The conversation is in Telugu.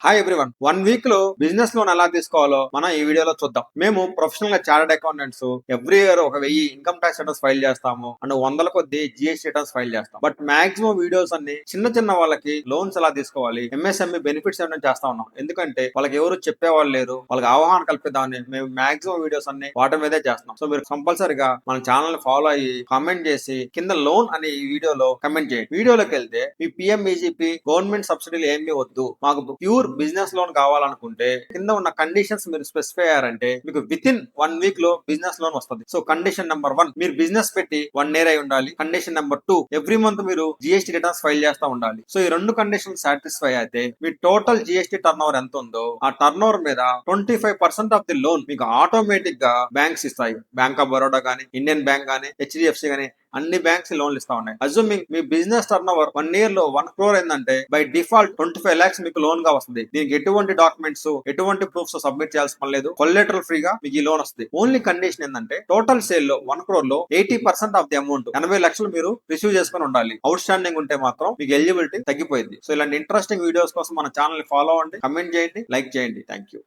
Hi everyone. 1 వీక్ లో బిజినెస్ లోన్ ఎలా తీసుకోవాలో మనం ఈ వీడియోలో చూద్దాం. మేము ప్రొఫెషనల్ గా చార్టెడ్ అకౌంటెంట్స్ ఎవ్రీ ఇయర్ ఒక 1000 ఇన్కమ్ ట్యాక్స్ రిటర్న్స్ ఫైల్ చేస్తాము అండ్ వందల కొద్ది జిఎస్టీ రిటర్న్స్ ఫైల్ చేస్తాం. బట్ మాక్సిమం వీడియోస్ అన్ని చిన్న చిన్న వాళ్ళకి లోన్స్ ఎలా తీసుకోవాలి, ఎంఎస్ఎంఈ బెనిఫిట్స్ ఏమైనా చేస్తా ఉన్నాం. ఎందుకంటే వాళ్ళకి ఎవరు చెప్పేవాళ్ళు లేరు, వాళ్ళకి అవగాహన కల్పిద్దామని మేము మాక్సిమం వీడియోస్ అన్ని వాటి మీదే చేస్తున్నాం. సో మీరు కంపల్సరీగా మన ఛానల్ ని ఫాలో అయ్యి కామెంట్ చేసి కింద లోన్ అనే ఈ వీడియోలో కమెంట్ చేయండి. వీడియోలోకి వెళ్తే మీ పిఎంఈజీపీ గవర్నమెంట్ సబ్సిడీలు ఏమీ వద్దు, మాకు ప్యూర్ బిజినెస్ లోన్ కావాలనుకుంటే కింద ఉన్న కండిషన్స్ మీరు స్పెసిఫై అయ్యారంటే మీకు విత్ ఇన్ 1 వీక్ లో బిజినెస్ లోన్ వస్తుంది. సో కండిషన్ నెంబర్ 1, మీరు బిజినెస్ పెట్టి 1 year అయి ఉండాలి. కండిషన్ నెంబర్ 2, ఎవ్రీ మంత్ మీరు జిఎస్టీ రిటర్న్స్ ఫైల్ చేస్తా ఉండాలి. సో ఈ 2 కండిషన్ సాటిస్ఫై అయితే మీ టోటల్ జిఎస్టీ టర్న్ ఓవర్ ఎంత ఉందో ఆ టర్న్ ఓవర్ మీద 25% ఆఫ్ ది లోన్ మీకు ఆటోమేటిక్ గా బ్యాంక్స్ ఇస్తాయి. బ్యాంక్ ఆఫ్ బరోడా గానీ, ఇండియన్ బ్యాంక్ గానీ, హెచ్డిఎఫ్సి గానీ అన్ని బ్యాంక్స్ లోన్లు ఇస్తా ఉన్నాయి. అజ్యూమింగ్ మీ బిజినెస్ టర్న్ ఓవర్ 1 year లో 1 crore ఏంటంటే బై డిఫాల్ట్ 25 lakhs మీకు లోన్ గా వస్తుంది. దీనికి ఎటువంటి డాక్యుమెంట్స్, ఎటువంటి ప్రూఫ్స్ సబ్మిట్ చేయాల్సిన పని లేదు. కొల్లెటరల్ ఫ్రీగా మీకు ఈ లోన్ వస్తుంది. ఓన్లీ కండిషన్ ఏంటంటే టోటల్ సేల్ లో 1 crore లో 80% ఆఫ్ ది అమౌంట్ 80 లక్షలు మీరు రిసీవ్ చేసుకుని ఉండాలి. అవుట్ స్టాండింగ్ ఉంటే మాత్రం మీకు ఎలిజిబిలిటీ తగ్గిపోయింది. సో ఇలాంటి ఇంట్రెస్టింగ్ వీడియోస్ కోసం మన ఛానల్ ని ఫాలో అవ్వండి, కమెంట్ చేయండి, లైక్ చేయండి. Thank you.